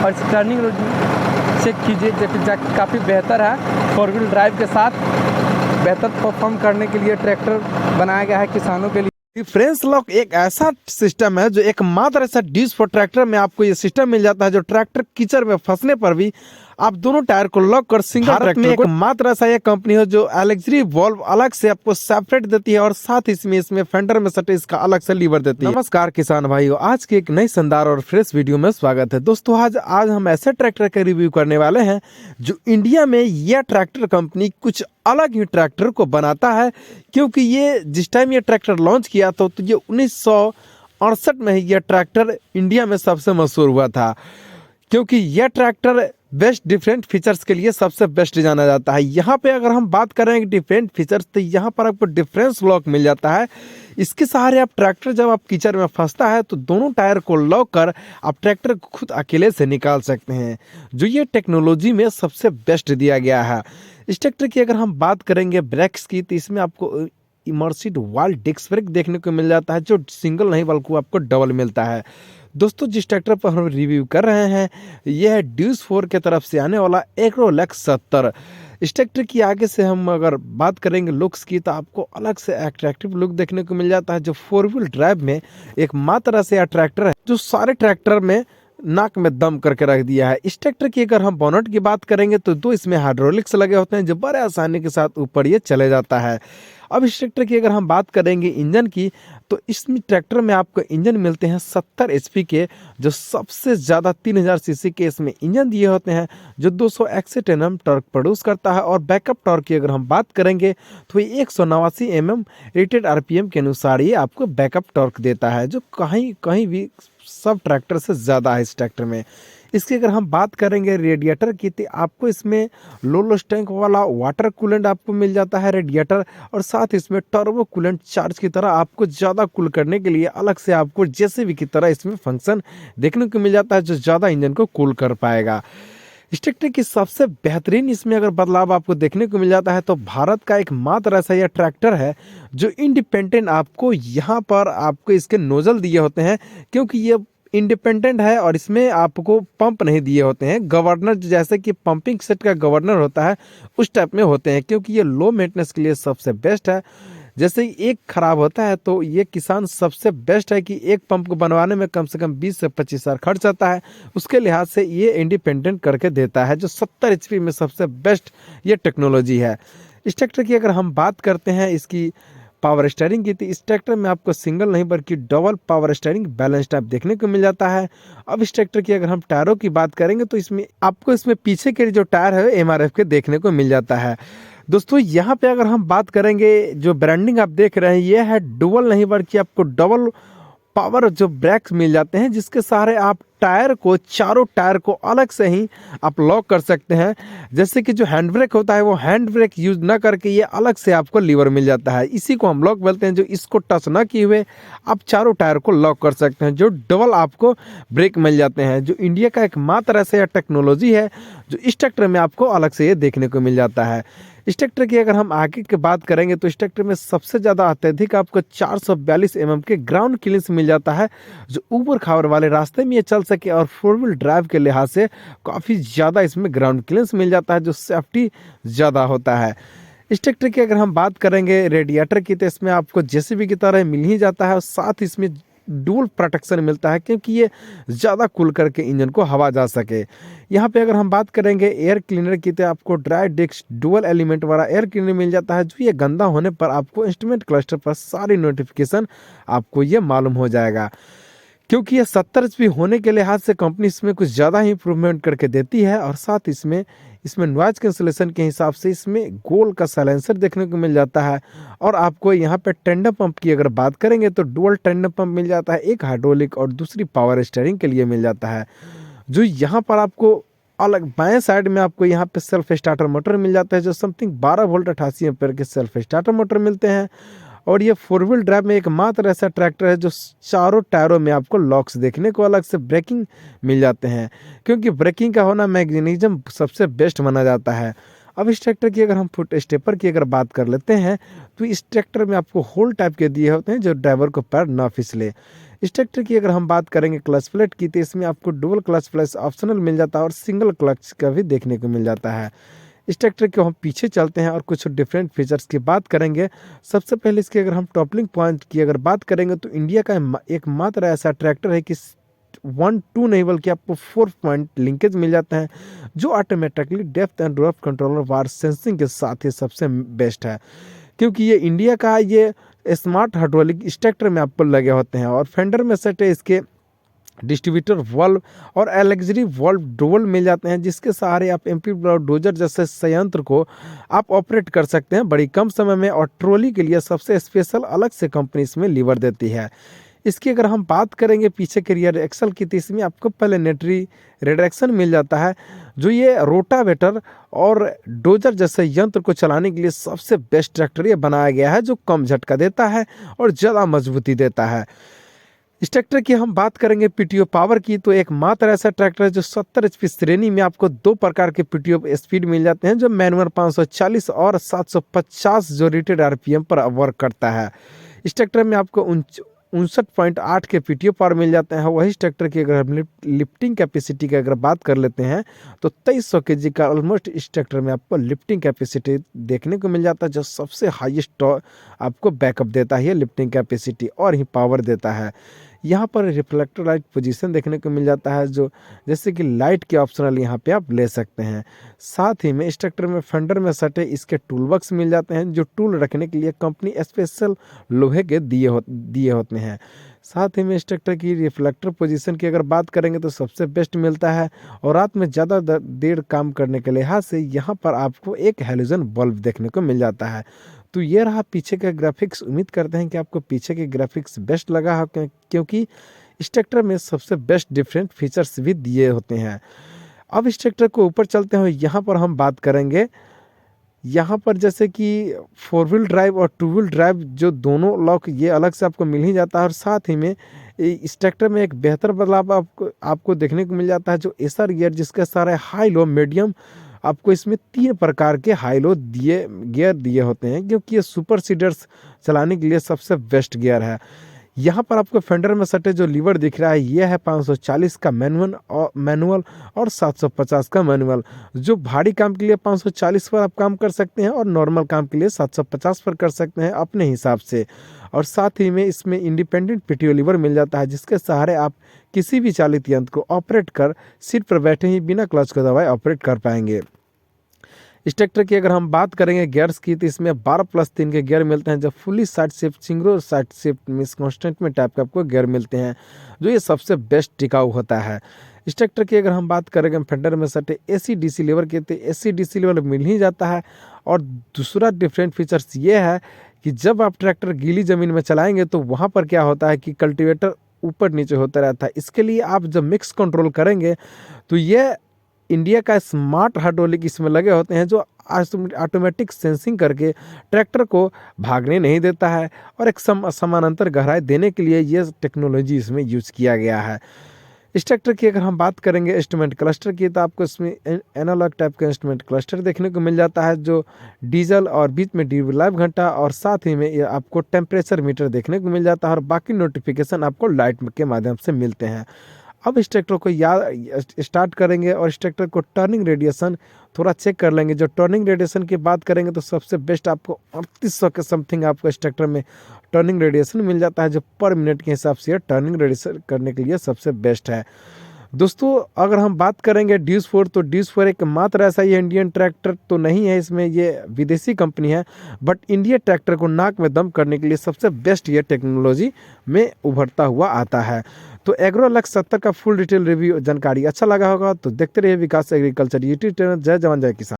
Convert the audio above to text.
और इस turning check कीजिए, जबकि काफ़ी बेहतर है। 4 व्हील ड्राइव के साथ बेहतर परफॉर्म करने के लिए ट्रैक्टर बनाया गया है किसानों के लिए। डिफरेंस लॉक एक ऐसा सिस्टम है जो एकमात्र ऐसा डिश फॉर ट्रैक्टर में आपको ये सिस्टम मिल जाता है जो ट्रैक्टर कीचड़ में फंसने पर भी आप दोनों टायर को लॉक कर सिंगल ट्रैक्टर में एकमात्र ऐसा ये कंपनी है जो एलेक्सी वॉल्व अलग से आपको सेपरेट देती है और साथ ही इसमें फेंडर में सटे इसका अलग से लीवर देती है। नमस्कार किसान भाइयों, आज की एक नई शानदार और फ्रेश वीडियो में स्वागत है। दोस्तों आज हम ऐसे ट्रैक्टर का रिव्यू करने वाले हैं जो इंडिया में यह ट्रैक्टर कंपनी कुछ अलग ही ट्रैक्टर को बनाता है, क्योंकि ये जिस टाइम ये ट्रैक्टर लॉन्च किया था तो ये 1968 में ही यह ट्रैक्टर इंडिया में सबसे मशहूर हुआ था, क्योंकि यह ट्रैक्टर बेस्ट डिफरेंट फीचर्स के लिए सबसे बेस्ट जाना जाता है। यहाँ पे अगर हम बात करें डिफरेंट फीचर्स तो यहाँ पर आपको डिफरेंस लॉक मिल जाता है। इसके सहारे आप ट्रैक्टर जब आप कीचड़ में फंसता है तो दोनों टायर को लॉक कर आप ट्रैक्टर को खुद अकेले से निकाल सकते हैं, जो ये टेक्नोलॉजी में सबसे बेस्ट दिया गया है। इस ट्रैक्टर की अगर हम बात करेंगे ब्रेक्स की तो इसमें आपको इमर्सिव वाल डिस्क ब्रेक देखने को मिल जाता है, जो सिंगल नहीं बल्कि आपको डबल मिलता है। दोस्तों जिस ट्रैक्टर पर हम रिव्यू कर रहे हैं यह है ड्यूस 4 के तरफ से आने वाला एग्रोलैक्स 70। इस ट्रैक्टर की आगे से हम अगर बात करेंगे लुक्स की तो आपको अलग से अट्रैक्टिव लुक देखने को मिल जाता है, जो 4 व्हील ड्राइव में एक मात्र ऐसा ट्रैक्टर है जो सारे ट्रैक्टर में नाक में दम करके रख दिया है। इस ट्रैक्टर की अगर हम बोनट की बात करेंगे तो दो इसमें हाइड्रोलिक्स लगे होते हैं जो बड़े आसानी के साथ ऊपर ये चले जाता है। अब इस ट्रैक्टर की अगर हम बात करेंगे इंजन की तो इसमें ट्रैक्टर में आपको इंजन मिलते हैं 70 HP के, जो सबसे ज़्यादा 3000 सीसी के इसमें इंजन दिए होते हैं जो 261 Nm टॉर्क प्रोड्यूस करता है। और बैकअप टॉर्क की अगर हम बात करेंगे तो ये 189 mm रेटेड RPM के अनुसार ये आपको बैकअप टॉर्क देता है, जो कहीं भी सब ट्रैक्टर से ज़्यादा है इस ट्रैक्टर में। इसकी अगर हम बात करेंगे रेडिएटर की तो आपको इसमें लो लोस टैंक वाला वाटर कूलेंट आपको मिल जाता है रेडिएटर, और साथ इसमें टर्बो कूलेंट चार्ज की तरह आपको ज़्यादा कूल करने के लिए अलग से आपको जेसीबी की तरह इसमें फंक्शन देखने को मिल जाता है जो ज़्यादा इंजन को कूल कर पाएगा। इस ट्रैक्टर की सबसे बेहतरीन इसमें अगर बदलाव आपको देखने को मिल जाता है तो भारत का एक मात्र ऐसा यह ट्रैक्टर है जो इंडिपेंडेंट आपको यहाँ पर आपको इसके नोजल दिए होते हैं, क्योंकि ये इंडिपेंडेंट है और इसमें आपको पंप नहीं दिए होते हैं। गवर्नर जैसे कि पंपिंग सेट का गवर्नर होता है उस टाइप में होते हैं, क्योंकि ये लो मेंटेनेंस के लिए सबसे बेस्ट है। जैसे ही एक खराब होता है तो ये किसान सबसे बेस्ट है कि एक पंप को बनवाने में कम से कम 20 से 25 हज़ार खर्च आता है, उसके लिहाज से ये इंडिपेंडेंट करके देता है, जो 70 HP में सबसे बेस्ट ये टेक्नोलॉजी है। इस ट्रैक्टर की अगर हम बात करते हैं इसकी पावर स्टीयरिंग की तो इस ट्रैक्टर में आपको सिंगल नहीं बल्कि double power steering balance type देखने को मिल जाता है। अब इस ट्रैक्टर की अगर हम टायरों की बात करेंगे तो इसमें आपको पीछे के जो टायर है MRF के देखने को मिल जाता है। दोस्तों यहाँ पे अगर हम बात करेंगे जो ब्रांडिंग आप देख रहे हैं ये है डुअल नहीं बल्कि आपको डबल पावर जो ब्रेक्स मिल जाते हैं, जिसके सहारे आप टायर को चारों टायर को अलग से ही आप लॉक कर सकते हैं। जैसे कि जो हैंड ब्रेक होता है वो हैंड ब्रेक यूज ना करके ये अलग से आपको लीवर मिल जाता है, इसी को हम लॉक बोलते हैं। जो इसको टच ना किए हुए आप चारों टायर को लॉक कर सकते हैं, जो डबल आपको ब्रेक मिल जाते हैं, जो इंडिया का एकमात्र ऐसा टेक्नोलॉजी है जो इस ट्रैक्टर में आपको अलग से ये देखने को मिल जाता है। इस ट्रैक्टर की अगर हम आगे की बात करेंगे तो इस ट्रैक्टर में सबसे ज़्यादा अत्यधिक आपको 442 mm के ग्राउंड क्लियरेंस मिल जाता है, जो ऊपर खावर वाले रास्ते में ये चल सके, और 4 व्हील ड्राइव के लिहाज से काफ़ी ज़्यादा इसमें ग्राउंड क्लियरेंस मिल जाता है, जो सेफ्टी ज़्यादा होता है। इस ट्रैक्टर की अगर हम बात करेंगे रेडिएटर की तो इसमें आपको जेसीबी की तरह मिल ही जाता है, और साथ इसमें डुअल प्रोटेक्शन मिलता है क्योंकि ये ज़्यादा कूल करके इंजन को हवा जा सके। यहाँ पे अगर हम बात करेंगे एयर क्लीनर की तो आपको ड्राई डिस्क डुअल एलिमेंट वाला एयर क्लीनर मिल जाता है, जो ये गंदा होने पर आपको इंस्ट्रूमेंट क्लस्टर पर सारी नोटिफिकेशन आपको ये मालूम हो जाएगा। क्योंकि ये 70 HP होने के लिहाज से कंपनी इसमें कुछ ज़्यादा ही इम्प्रूवमेंट करके देती है, और साथ इसमें नॉइज कैंसलेशन के हिसाब से इसमें गोल का साइलेंसर देखने को मिल जाता है। और आपको यहाँ पे टेंडर पंप की अगर बात करेंगे तो डुअल टेंडर पंप मिल जाता है, एक हाइड्रोलिक और दूसरी पावर स्टीयरिंग के लिए मिल जाता है। जो यहाँ पर आपको अलग बाएं साइड में आपको यहाँ पे सेल्फ स्टार्टर मोटर मिल जाता है, जो समथिंग 12 वोल्ट 88 एम्पीयर के सेल्फ स्टार्टर मोटर मिलते हैं। और ये 4 व्हील ड्राइव में एकमात्र ऐसा ट्रैक्टर है जो चारों टायरों में आपको लॉक्स देखने को अलग से ब्रेकिंग मिल जाते हैं, क्योंकि ब्रेकिंग का होना मैकेनिज्म सबसे बेस्ट माना जाता है। अब इस ट्रैक्टर की अगर हम फुट स्टेपर की अगर बात कर लेते हैं तो इस ट्रैक्टर में आपको होल टाइप के दिए होते हैं जो ड्राइवर को पैर ना फिसले। इस ट्रैक्टर की अगर हम बात करेंगे क्लच प्लेट की, तो इसमें आपको डुअल क्लच प्लस ऑप्शनल मिल जाता है और सिंगल क्लच का भी देखने को मिल जाता है। इस ट्रैक्टर के हम पीछे चलते हैं और कुछ डिफरेंट फीचर्स की बात करेंगे। सबसे पहले इसके अगर हम टॉपलिंग पॉइंट की अगर बात करेंगे, तो इंडिया का एकमात्र ऐसा ट्रैक्टर है कि 1-2 नहीं बल्कि आपको 4 पॉइंट लिंकेज मिल जाते हैं, जो automatically depth and drop controller war sensing के साथ ही सबसे बेस्ट है, क्योंकि ये इंडिया का ये स्मार्ट हाइड्रोलिक इस ट्रैक्टर में आपको लगे होते हैं। और फेंडर में सेट है इसके डिस्ट्रीब्यूटर वॉल्व और एलेक्जरी वॉल्व डोल मिल जाते हैं, जिसके सहारे आप एमपी डोजर जैसे संयंत्र को आप ऑपरेट कर सकते हैं बड़ी कम समय में। और ट्रॉली के लिए सबसे स्पेशल अलग से कंपनी इसमें लीवर देती है। इसकी अगर हम बात करेंगे पीछे के रियर एक्सल की, तो इसमें आपको प्लेनेटरी रिडक्शन मिल जाता है, जो ये रोटावेटर और डोजर जैसे यंत्र को चलाने के लिए सबसे बेस्ट ट्रैक्टर ये बनाया गया है, जो कम झटका देता है और ज़्यादा मजबूती देता है। इस ट्रैक्टर की हम बात करेंगे पीटीओ पावर की, तो एक मात्र ऐसा ट्रैक्टर है जो 70 HP श्रेणी में आपको 2 प्रकार के पीटीओ स्पीड मिल जाते हैं, जो मैनुअल 540 और 750 जो रेटेड आरपीएम पर वर्क करता है। इस ट्रैक्टर में आपको 59.8 के पीटीओ पावर मिल जाते हैं। वही ट्रैक्टर की अगर हम लिफ्टिंग कैपेसिटी की अगर बात कर लेते हैं, तो 2300 kg का ऑलमोस्ट इस ट्रैक्टर में आपको लिफ्टिंग कैपेसिटी देखने को मिल जाता है, जो सबसे हाईएस्ट आपको बैकअप देता है लिफ्टिंग कैपेसिटी और ही पावर देता है। यहाँ पर रिफ्लेक्टर लाइट पोजीशन देखने को मिल जाता है, जो जैसे कि लाइट के ऑप्शनल यहाँ पे आप ले सकते हैं। साथ ही में इस ट्रैक्टर में फेंडर में सटे इसके टूल बॉक्स मिल जाते हैं, जो टूल रखने के लिए कंपनी स्पेशल लोहे के दिए होते हैं। साथ ही में इस ट्रैक्टर की रिफ्लेक्टर पोजीशन की अगर बात करेंगे, तो सबसे बेस्ट मिलता है और रात में ज़्यादा देर काम करने के लिहाज से यहाँ पर आपको एक हैलोजन बल्ब देखने को मिल जाता है। तो ये रहा पीछे का ग्राफिक्स। उम्मीद करते हैं कि आपको पीछे के ग्राफिक्स बेस्ट लगा हो, क्योंकि इस ट्रैक्टर में सबसे बेस्ट डिफरेंट फीचर्स भी दिए होते हैं। अब इस ट्रैक्टर को ऊपर चलते हैं, यहाँ पर हम बात करेंगे, यहाँ पर जैसे कि 4 व्हील ड्राइव और 2 व्हील ड्राइव जो दोनों लॉक ये अलग से आपको मिल ही जाता है। और साथ ही में इस ट्रैक्टर में एक बेहतर बदलाव आपको देखने को मिल जाता है, जो एसआर गियर, जिसके सारे हाई लो मीडियम आपको इसमें 3 प्रकार के हाई लो गियर दिए होते हैं, क्योंकि ये सुपर सीडर्स चलाने के लिए सबसे बेस्ट गियर है। यहाँ पर आपको फेंडर में सटे जो लीवर दिख रहा है, ये है 540 का मैनुअल और 750 का मैनुअल। जो भारी काम के लिए 540 पर आप काम कर सकते हैं और नॉर्मल काम के लिए 750 पर कर सकते हैं अपने हिसाब से। और साथ ही में इसमें इंडिपेंडेंट पीटीओ लीवर मिल जाता है, जिसके सहारे आप किसी भी चालित यंत्र को ऑपरेट कर सीट पर बैठे ही बिना क्लच को दबाए ऑपरेट कर पाएंगे। इस ट्रैक्टर की अगर हम बात करेंगे गियर्स की, तो इसमें 12+3 के गियर मिलते हैं, जब fully side shift single side shift miss constant में टाइप के आपको गियर मिलते हैं, जो ये सबसे बेस्ट टिकाऊ होता है। इस ट्रैक्टर की अगर हम बात करेंगे फेंडर में सटे AC DC लीवर के, तो AC DC लीवर मिल ही जाता है। और दूसरा डिफरेंट फीचर्स ये है कि जब आप ट्रैक्टर गीली ज़मीन में चलाएंगे, तो वहाँ पर क्या होता है कि कल्टीवेटर ऊपर नीचे होता रहता है। इसके लिए आप जब मिक्स कंट्रोल करेंगे, तो ये इंडिया का स्मार्ट हाइड्रोलिक इसमें लगे होते हैं, जो ऑटोमेटिक सेंसिंग करके ट्रैक्टर को भागने नहीं देता है और एक समानांतर गहराई देने के लिए ये टेक्नोलॉजी इसमें यूज़ किया गया है। इस ट्रैक्टर की अगर हम बात करेंगे इंस्ट्रूमेंट क्लस्टर की, तो आपको इसमें एनालॉग टाइप का इंस्ट्रूमेंट क्लस्टर देखने को मिल जाता है, जो डीजल और बीच में डी लाइव घंटा और साथ ही में ये आपको टेम्परेचर मीटर देखने को मिल जाता है और बाकी नोटिफिकेशन आपको लाइट के माध्यम से मिलते हैं। अब इस ट्रैक्टर को स्टार्ट करेंगे और इस ट्रैक्टर को टर्निंग रेडिएशन थोड़ा चेक कर लेंगे। जो टर्निंग रेडिएशन की बात करेंगे, तो सबसे बेस्ट आपको 3800 के समथिंग आपको इस ट्रैक्टर में टर्निंग रेडिएशन मिल जाता है, जो पर मिनट के हिसाब से टर्निंग रेडिएशन करने के लिए सबसे बेस्ट है। दोस्तों अगर हम बात करेंगे ड्यूस 4, तो ड्यूस 4 एक मात्र ऐसा ये इंडियन ट्रैक्टर तो नहीं है, इसमें ये विदेशी कंपनी है, बट इंडिया ट्रैक्टर को नाक में दम करने के लिए सबसे बेस्ट ये टेक्नोलॉजी में उभरता हुआ आता है। तो एग्रोलक्स 70 का फुल डिटेल रिव्यू जानकारी अच्छा लगा होगा तो देखते रहिए विकास एग्रीकल्चर यूट्यूब चैनल। जय जवान जय किसान।